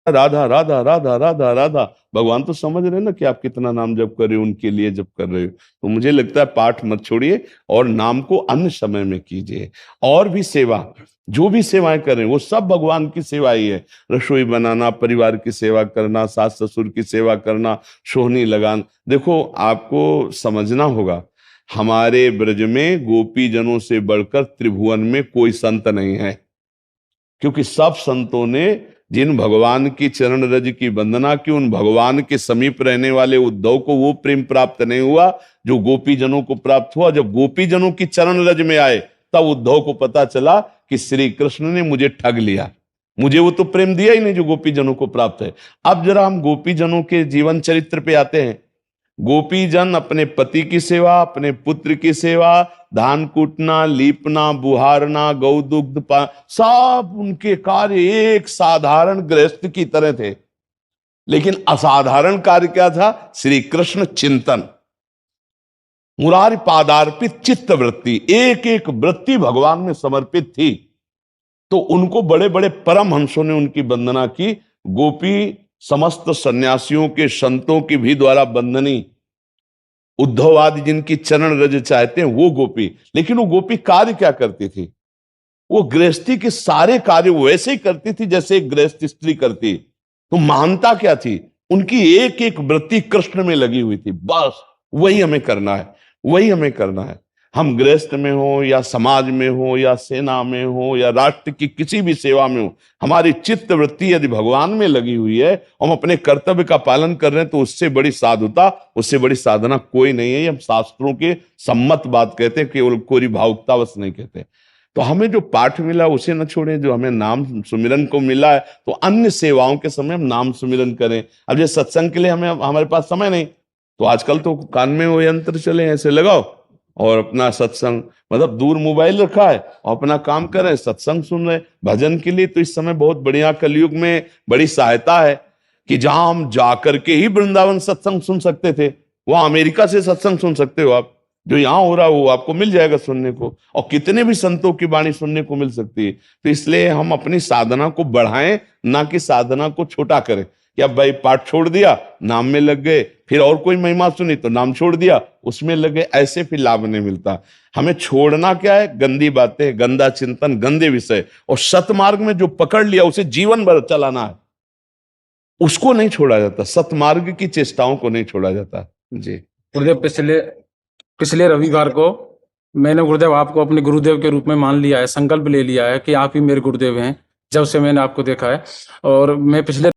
राधा राधा राधा राधा राधा। भगवान तो समझ रहे हैं ना कि आप कितना नाम जप कर रहे हो, उनके लिए जप कर रहे हो। तो मुझे लगता है पाठ मत छोड़िए और नाम को अन्य समय में कीजिए। और भी सेवा, जो भी सेवाएं करें वो सब भगवान की सेवा ही है। रसोई बनाना, परिवार की सेवा करना, सास ससुर की सेवा करना, सोहनी लगाना। देखो आपको समझना होगा, हमारे ब्रज में गोपी जनों से बढ़कर त्रिभुवन में कोई संत नहीं है। क्योंकि सब संतों ने जिन भगवान की चरण रज की वंदना की, उन भगवान के समीप रहने वाले उद्धव को वो प्रेम प्राप्त नहीं हुआ जो गोपी जनों को प्राप्त हुआ। जब गोपी जनों की चरण रज में आए तब उद्धव को पता चला कि श्री कृष्ण ने मुझे ठग लिया, मुझे वो तो प्रेम दिया ही नहीं जो गोपी जनों को प्राप्त है। अब जरा हम गोपी जनों के जीवन चरित्र पे आते हैं। गोपी जन अपने पति की सेवा, अपने पुत्र की सेवा, धान कूटना, लीपना, बुहारना, गौ दुग्ध सब उनके कार्य एक साधारण गृहस्थ की तरह थे। लेकिन असाधारण कार्य क्या था? श्री कृष्ण चिंतन, मुरारी पादार्पित चित्त वृत्ति, एक एक वृत्ति भगवान में समर्पित थी। तो उनको बड़े बड़े परम हंसों ने उनकी वंदना की। गोपी समस्त सन्यासियों के, संतों की भी द्वारा वंदनी, उद्धव आदि जिनकी चरण रज चाहते हैं वो गोपी। लेकिन वो गोपी कार्य क्या करती थी? वो गृहस्थी के सारे कार्य वैसे ही करती थी जैसे एक गृहस्थ स्त्री करती। तो महानता क्या थी? उनकी एक एक वृत्ति कृष्ण में लगी हुई थी। बस वही हमें करना है, वही हमें करना है। हम गृहस्थ में हो या समाज में हो या सेना में हो या राष्ट्र की किसी भी सेवा में हो, हमारी चित्त वृत्ति यदि भगवान में लगी हुई है, हम अपने कर्तव्य का पालन कर रहे हैं, तो उससे बड़ी साधुता, उससे बड़ी साधना कोई नहीं है। ये हम शास्त्रों के सम्मत बात कहते हैं, केवल कोरी भावुकतावश नहीं कहते। तो हमें जो पाठ मिला उसे न छोड़ें, जो हमें नाम सुमिरन को मिला है तो अन्य सेवाओं के समय हम नाम सुमिरन करें। अब ये सत्संग के लिए हमारे पास समय नहीं, तो आजकल तो कान में वो यंत्र चले ऐसे लगाओ और अपना सत्संग, मतलब दूर मोबाइल रखा है और अपना काम कर रहे हैं, सत्संग सुन रहे हैं। भजन के लिए तो इस समय बहुत बढ़िया, कलयुग में बड़ी सहायता है कि जहां हम जाकर के ही वृंदावन सत्संग सुन सकते थे, वहां अमेरिका से सत्संग सुन सकते हो आप। जो यहाँ हो रहा है वो आपको मिल जाएगा सुनने को, और कितने भी संतों की वाणी सुनने को मिल सकती है। तो इसलिए हम अपनी साधना को बढ़ाएं, ना कि साधना को छोटा करें। कि अब भाई पाठ छोड़ दिया, नाम में लग गए, फिर और कोई महिमा सुनी तो नाम छोड़ दिया, उसमें लगे, ऐसे फिर लाभ नहीं मिलता। हमें छोड़ना क्या है? गंदी बातें, गंदा चिंतन, गंदे विषय। और सतमार्ग में जो पकड़ लिया उसे जीवन भर चलाना है, उसको नहीं छोड़ा जाता। सतमार्ग की चेष्टाओं को नहीं छोड़ा जाता। जी गुरुदेव, पिछले रविवार को मैंने गुरुदेव आपको अपने गुरुदेव के रूप में मान लिया है, संकल्प ले लिया है कि आप ही मेरे गुरुदेव हैं, जब से मैंने आपको देखा है। और मैं पिछले